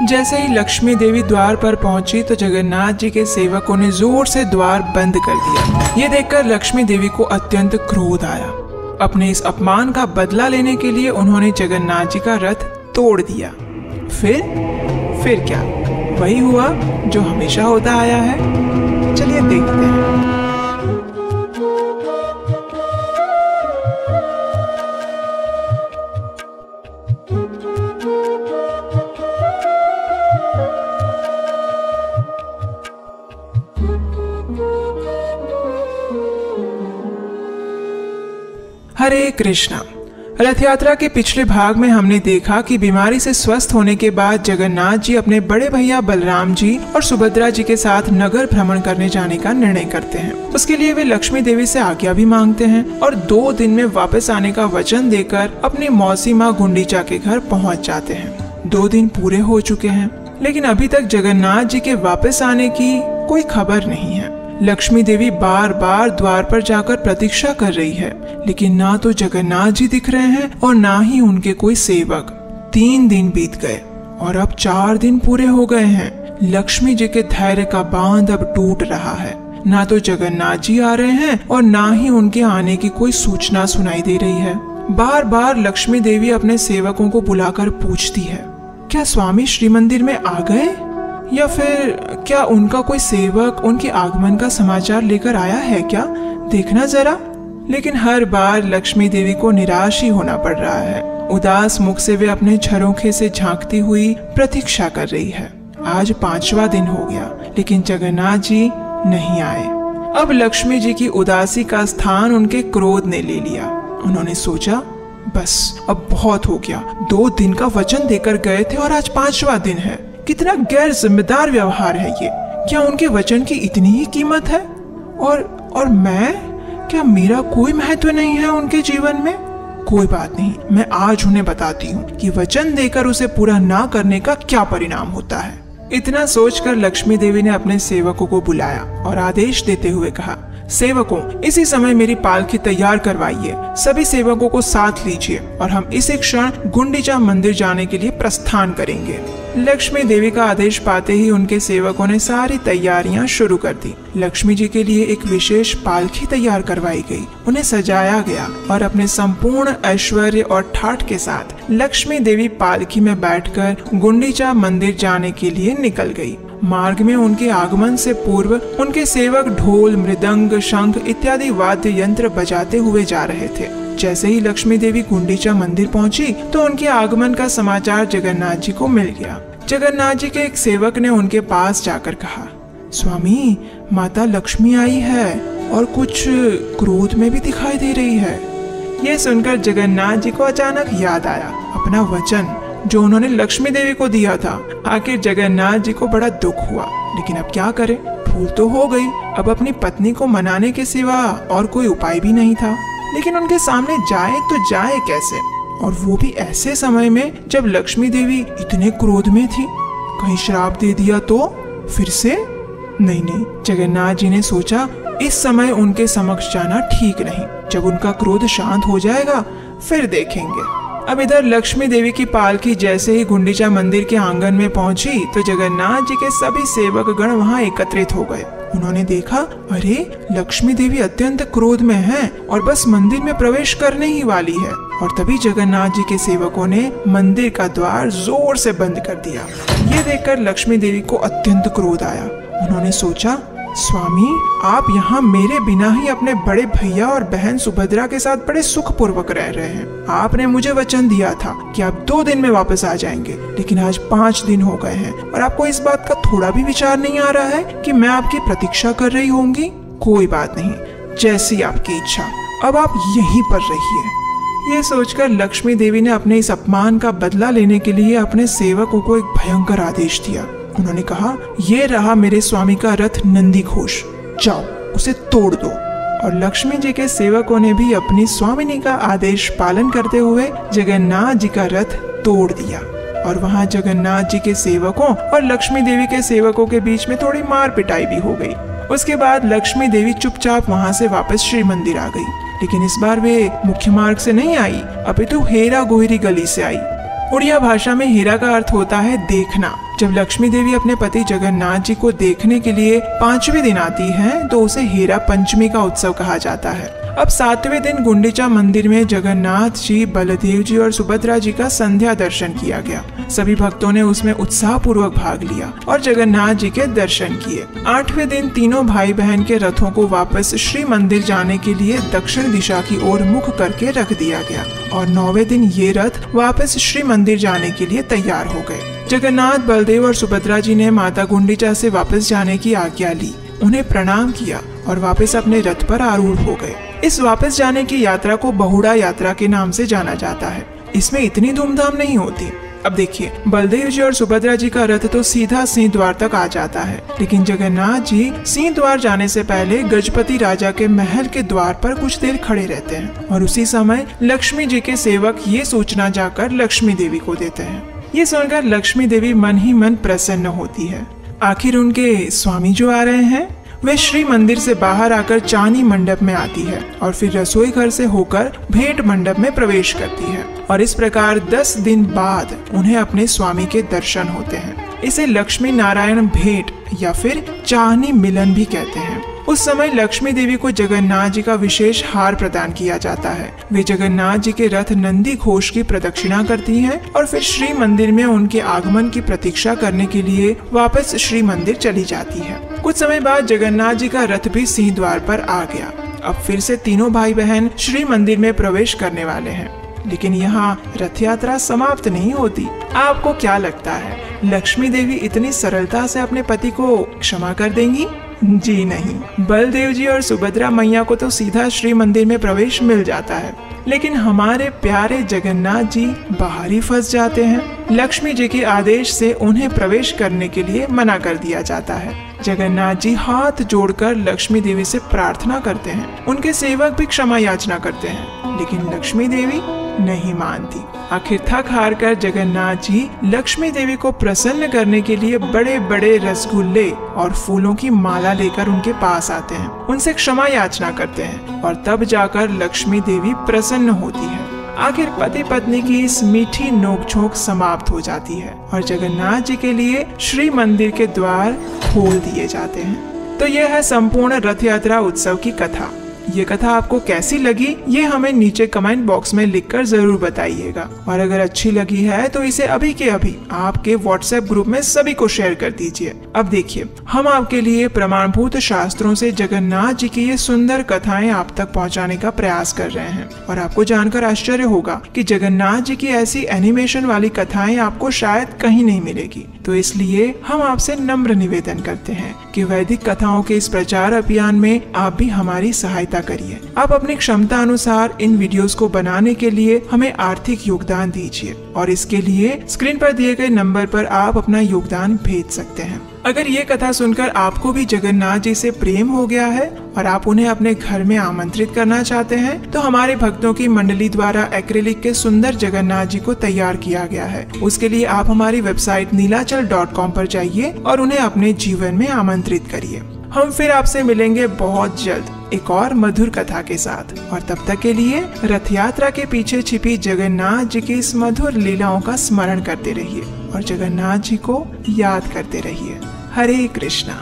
जैसे ही लक्ष्मी देवी द्वार पर पहुंची तो जगन्नाथ जी के सेवकों ने जोर से द्वार बंद कर दिया। ये देखकर लक्ष्मी देवी को अत्यंत क्रोध आया। अपने इस अपमान का बदला लेने के लिए उन्होंने जगन्नाथ जी का रथ तोड़ दिया। फिर क्या? वही हुआ जो हमेशा होता आया है। चलिए देखते हैं। हरे कृष्णा। रथ यात्रा के पिछले भाग में हमने देखा कि बीमारी से स्वस्थ होने के बाद जगन्नाथ जी अपने बड़े भैया बलराम जी और सुभद्रा जी के साथ नगर भ्रमण करने जाने का निर्णय करते हैं। उसके लिए वे लक्ष्मी देवी से आज्ञा भी मांगते हैं और 2 दिन में वापस आने का वचन देकर अपनी मौसी माँ गुंडीचा के घर पहुँच जाते हैं। 2 दिन पूरे हो चुके हैं, लेकिन अभी तक जगन्नाथ जी के वापस आने की कोई खबर नहीं है। लक्ष्मी देवी बार बार द्वार पर जाकर प्रतीक्षा कर रही है, लेकिन ना तो जगन्नाथ जी दिख रहे हैं और ना ही उनके कोई सेवक। 3 दिन बीत गए और अब 4 दिन पूरे हो गए हैं। लक्ष्मी जी के धैर्य का बांध अब टूट रहा है। ना तो जगन्नाथ जी आ रहे हैं और ना ही उनके आने की कोई सूचना सुनाई दे रही है। बार बार लक्ष्मी देवी अपने सेवकों को बुलाकर पूछती है, क्या स्वामी श्री मंदिर में आ गए, या फिर क्या उनका कोई सेवक उनके आगमन का समाचार लेकर आया है क्या, देखना जरा। लेकिन हर बार लक्ष्मी देवी को निराश ही होना पड़ रहा है। उदास मुख से वे अपने झरोखे से झांकती हुई प्रतीक्षा कर रही है। आज 5वां दिन हो गया, लेकिन जगन्नाथ जी नहीं आए। अब लक्ष्मी जी की उदासी का स्थान उनके क्रोध ने ले लिया। उन्होंने सोचा, बस अब बहुत हो गया। 2 दिन का वचन देकर गए थे और आज 5वां दिन है। कितना गैर जिम्मेदार व्यवहार है ये। क्या उनके वचन की इतनी ही कीमत है? और मैं, क्या मेरा कोई महत्व नहीं है उनके जीवन में? कोई बात नहीं, मैं आज उन्हें बताती हूँ कि वचन देकर उसे पूरा ना करने का क्या परिणाम होता है। इतना सोचकर लक्ष्मी देवी ने अपने सेवकों को बुलाया और आदेश देते हुए कहा, सेवकों, इसी समय मेरी पालकी तैयार करवाइए। सभी सेवकों को साथ लीजिए और हम इसी क्षण गुंडीचा मंदिर जाने के लिए प्रस्थान करेंगे। लक्ष्मी देवी का आदेश पाते ही उनके सेवकों ने सारी तैयारियां शुरू कर दी। लक्ष्मी जी के लिए एक विशेष पालकी तैयार करवाई गई, उन्हें सजाया गया और अपने संपूर्ण ऐश्वर्य और ठाठ के साथ लक्ष्मी देवी पालकी में बैठकर गुंडीचा मंदिर जाने के लिए निकल गई। मार्ग में उनके आगमन से पूर्व उनके सेवक ढोल, मृदंग, शंख इत्यादि वाद्य यंत्र बजाते हुए जा रहे थे। जैसे ही लक्ष्मी देवी गुंडीचा मंदिर पहुंची तो उनके आगमन का समाचार जगन्नाथ जी को मिल गया। जगन्नाथ जी के एक सेवक ने उनके पास जाकर कहा, स्वामी, माता लक्ष्मी आई है और कुछ क्रोध में भी दिखाई दे रही है। ये सुनकर जगन्नाथ जी को अचानक याद आया अपना वचन जो उन्होंने लक्ष्मी देवी को दिया था। आखिर जगन्नाथ जी को बड़ा दुख हुआ, लेकिन अब क्या करें, भूल तो हो गई। अब अपनी पत्नी को मनाने के सिवा और कोई उपाय भी नहीं था। लेकिन उनके सामने जाए तो जाए कैसे, और वो भी ऐसे समय में जब लक्ष्मी देवी इतने क्रोध में थी। कहीं श्राप दे दिया तो फिर से? नहीं, जगन्नाथ जी ने सोचा इस समय उनके समक्ष जाना ठीक नहीं। जब उनका क्रोध शांत हो जाएगा फिर देखेंगे। अब इधर लक्ष्मी देवी की पालकी जैसे ही गुंडीचा मंदिर के आंगन में पहुंची तो जगन्नाथ जी के सभी सेवक गण वहां एकत्रित हो गए। उन्होंने देखा, अरे लक्ष्मी देवी अत्यंत क्रोध में हैं और बस मंदिर में प्रवेश करने ही वाली है। और तभी जगन्नाथ जी के सेवकों ने मंदिर का द्वार जोर से बंद कर दिया। ये देखकर लक्ष्मी देवी को अत्यंत क्रोध आया। उन्होंने सोचा, स्वामी, आप यहाँ मेरे बिना ही अपने बड़े भैया और बहन सुभद्रा के साथ बड़े सुख पूर्वक रह रहे हैं। आपने मुझे वचन दिया था कि आप 2 दिन में वापस आ जाएंगे, लेकिन आज 5 दिन हो गए हैं और आपको इस बात का थोड़ा भी विचार नहीं आ रहा है कि मैं आपकी प्रतीक्षा कर रही होंगी। कोई बात नहीं, जैसी आपकी इच्छा, अब आप यहीं पर रहिए। ये सोचकर लक्ष्मी देवी ने अपने इस अपमान का बदला लेने के लिए अपने सेवकों को एक भयंकर आदेश दिया। उन्होंने कहा, ये रहा मेरे स्वामी का रथ नंदी घोष, जाओ उसे तोड़ दो। और लक्ष्मी जी के सेवकों ने भी अपनी स्वामिनी का आदेश पालन करते हुए जगन्नाथ जी का रथ तोड़ दिया। और वहाँ जगन्नाथ जी के सेवकों और लक्ष्मी देवी के सेवकों के बीच में थोड़ी मार पिटाई भी हो गई। उसके बाद लक्ष्मी देवी चुपचाप वहाँ से वापस श्री मंदिर आ गई, लेकिन इस बार वे मुख्य मार्ग से नहीं आई, अपितु हेरा गोहरी गली से आई। उड़िया भाषा में हीरा का अर्थ होता है देखना। जब लक्ष्मी देवी अपने पति जगन्नाथ जी को देखने के लिए 5वें दिन आती हैं, तो उसे हीरा पंचमी का उत्सव कहा जाता है। अब 7वें दिन गुंडीचा मंदिर में जगन्नाथ जी, बलदेव जी और सुभद्रा जी का संध्या दर्शन किया गया। सभी भक्तों ने उसमें उत्साह पूर्वक भाग लिया और जगन्नाथ जी के दर्शन किए। 8वें दिन तीनों भाई बहन के रथों को वापस श्री मंदिर जाने के लिए दक्षिण दिशा की ओर मुख करके रख दिया गया और 9वें दिन ये रथ वापस श्री मंदिर जाने के लिए तैयार हो गए। जगन्नाथ, बलदेव और सुभद्रा जी ने माता गुंडीचा से वापस जाने की आज्ञा ली, उन्हें प्रणाम किया और वापस अपने रथ पर आरूढ़ हो गए। इस वापस जाने की यात्रा को बहुड़ा यात्रा के नाम से जाना जाता है। इसमें इतनी धूमधाम नहीं होती। अब देखिए, बलदेव जी और सुभद्रा जी का रथ तो सीधा सिंह द्वार तक आ जाता है, लेकिन जगन्नाथ जी सिंह द्वार जाने से पहले गजपति राजा के महल के द्वार पर कुछ देर खड़े रहते हैं और उसी समय लक्ष्मी जी के सेवक ये सूचना जाकर लक्ष्मी देवी को देते हैं। ये सुनकर लक्ष्मी देवी मन ही मन प्रसन्न होती है। आखिर उनके स्वामी जो आ रहे हैं, वे श्री मंदिर से बाहर आकर चानी मंडप में आती है और फिर रसोई घर से होकर भेंट मंडप में प्रवेश करती है और इस प्रकार 10 दिन बाद उन्हें अपने स्वामी के दर्शन होते हैं। इसे लक्ष्मी नारायण भेंट या फिर चानी मिलन भी कहते हैं। उस समय लक्ष्मी देवी को जगन्नाथ जी का विशेष हार प्रदान किया जाता है। वे जगन्नाथ जी के रथ नंदी घोष की प्रदक्षिणा करती हैं और फिर श्री मंदिर में उनके आगमन की प्रतीक्षा करने के लिए वापस श्री मंदिर चली जाती है। कुछ समय बाद जगन्नाथ जी का रथ भी सिंह द्वार पर आ गया। अब फिर से तीनों भाई बहन श्री मंदिर में प्रवेश करने वाले हैं, लेकिन यहाँ रथ यात्रा समाप्त नहीं होती। आपको क्या लगता है, लक्ष्मी देवी इतनी सरलता से अपने पति को क्षमा कर देंगी? जी नहीं। बलदेव जी और सुभद्रा मैया को तो सीधा श्री मंदिर में प्रवेश मिल जाता है, लेकिन हमारे प्यारे जगन्नाथ जी बाहर ही फंस जाते हैं। लक्ष्मी जी के आदेश से उन्हें प्रवेश करने के लिए मना कर दिया जाता है। जगन्नाथ जी हाथ जोड़कर लक्ष्मी देवी से प्रार्थना करते हैं, उनके सेवक भी क्षमा याचना करते हैं, लेकिन लक्ष्मी देवी नहीं मानती। आखिर थक हार कर जगन्नाथ जी लक्ष्मी देवी को प्रसन्न करने के लिए बड़े बड़े रसगुल्ले और फूलों की माला लेकर उनके पास आते हैं, उनसे क्षमा याचना करते हैं और तब जाकर लक्ष्मी देवी प्रसन्न होती है। आखिर पति पत्नी की इस मीठी नोकझोंक समाप्त हो जाती है और जगन्नाथ जी के लिए श्री मंदिर के द्वार खोल दिए जाते हैं। तो यह है संपूर्ण रथ यात्रा उत्सव की कथा। ये कथा आपको कैसी लगी, ये हमें नीचे कमेंट बॉक्स में लिखकर जरूर बताइएगा और अगर अच्छी लगी है तो इसे अभी के अभी आपके व्हाट्सएप ग्रुप में सभी को शेयर कर दीजिए। अब देखिए, हम आपके लिए प्रमाणभूत शास्त्रों से जगन्नाथ जी की ये सुंदर कथाएं आप तक पहुंचाने का प्रयास कर रहे हैं और आपको जानकर आश्चर्य होगा कि जगन्नाथ जी की ऐसी एनिमेशन वाली कथाएं आपको शायद कहीं नहीं मिलेगी। तो इसलिए हम आपसे नम्र निवेदन करते हैं कि वैदिक कथाओं के इस प्रचार अभियान में आप भी हमारी सहायता करिए। आप अपनी क्षमता अनुसार इन वीडियोस को बनाने के लिए हमें आर्थिक योगदान दीजिए और इसके लिए स्क्रीन पर दिए गए नंबर पर आप अपना योगदान भेज सकते हैं। अगर ये कथा सुनकर आपको भी जगन्नाथ जी से प्रेम हो गया है और आप उन्हें अपने घर में आमंत्रित करना चाहते हैं, तो हमारे भक्तों की मंडली द्वारा एक्रिलिक के सुंदर जगन्नाथ जी को तैयार किया गया है। उसके लिए आप हमारी वेबसाइट नीलाचल.com पर जाइए और उन्हें अपने जीवन में आमंत्रित करिए। हम फिर आपसे मिलेंगे बहुत जल्द एक और मधुर कथा के साथ, और तब तक के लिए रथ यात्रा के पीछे छिपी जगन्नाथ जी की इस मधुर लीलाओं का स्मरण करते रहिए और जगन्नाथ जी को याद करते रहिए। हरे कृष्णा।